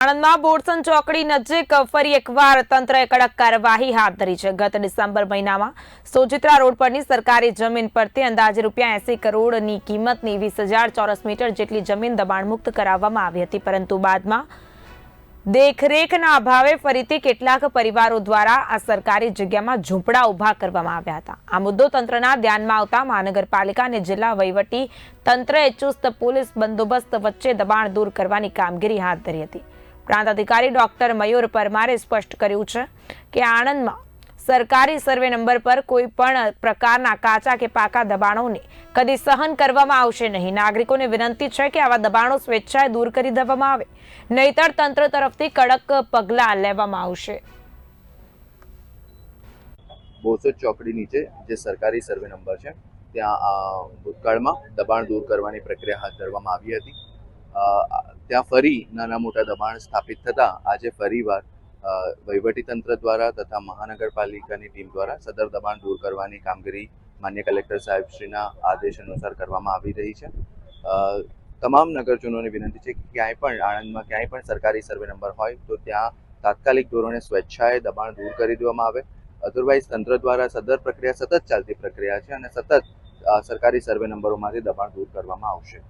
આણંદમાં બોરસદ ચોકડી નજીક ફરી એકવાર તંત્રએ કડક કાર્યવાહી હાથ ધરી છે। ગત ડિસેમ્બર મહિનામાં સોજિત્રા રોડ પરની સરકારી જમીન પરથી અંદાજે ₹80 કરોડની કિંમતની 20,000 ચોરસ મીટર જેટલી જમીન દબાણમુક્ત કરાવવામાં આવી હતી, પરંતુ બાદમાં દેખરેખના અભાવે ફરીથી કેટલાક પરિવારો દ્વારા આ સરકારી જગ્યામાં ઝૂંપડા ઊભા કરવામાં આવ્યા હતા। આ મુદ્દો તંત્રના ધ્યાનમાં આવતા મહાનગરપાલિકા અને જિલ્લા વહીવટી તંત્રએ ચુસ્ત પોલીસ બંદોબસ્ત વચ્ચે દબાણ દૂર કરવાની કામગીરી હાથ ધરી હતી। પ્રાંત અધિકારી ડોક્ટર મયુર પરમારે સ્પષ્ટ કર્યું છે કે આણંદમાં સરકારી સર્વે નંબર પર કોઈ પણ પ્રકારના કાચા કે પાકા દબાણોને કદી સહન કરવામાં આવશે નહીં। નાગરિકોને વિનંતી છે કે આવા દબાણો સ્વેચ્છાએ દૂર કરી દેવામાં આવે, નહીતર તંત્ર તરફથી કડક પગલાં લેવામાં આવશે। બોરસદ ચોકડી નીચે જે સરકારી સર્વે નંબર છે ત્યાં ભૂતકાળમાં દબાણ દૂર કરવાની પ્રક્રિયા હાથ ધરવામાં આવી હતી। ત્યાં ફરી નાના મોટા દબાણ સ્થાપિત થતા આજે ફરીવાર વહીવટીતંત્ર દ્વારા તથા મહાનગરપાલિકાની ટીમ દ્વારા સદર દબાણ દૂર કરવાની કામગીરી માન્ય કલેક્ટર સાહેબશ્રીના આદેશ અનુસાર કરવામાં આવી રહી છે। તમામ નગરજનોને વિનંતી છે કે ક્યાંય પણ આણંદમાં ક્યાંય પણ સરકારી સર્વે નંબર હોય તો ત્યાં તાત્કાલિક ધોરણે સ્વેચ્છાએ દબાણ દૂર કરી દેવામાં આવે। અધરવાઇઝ તંત્ર દ્વારા સદર પ્રક્રિયા સતત ચાલતી પ્રક્રિયા છે અને સતત સરકારી સર્વે નંબરોમાંથી દબાણ દૂર કરવામાં આવશે।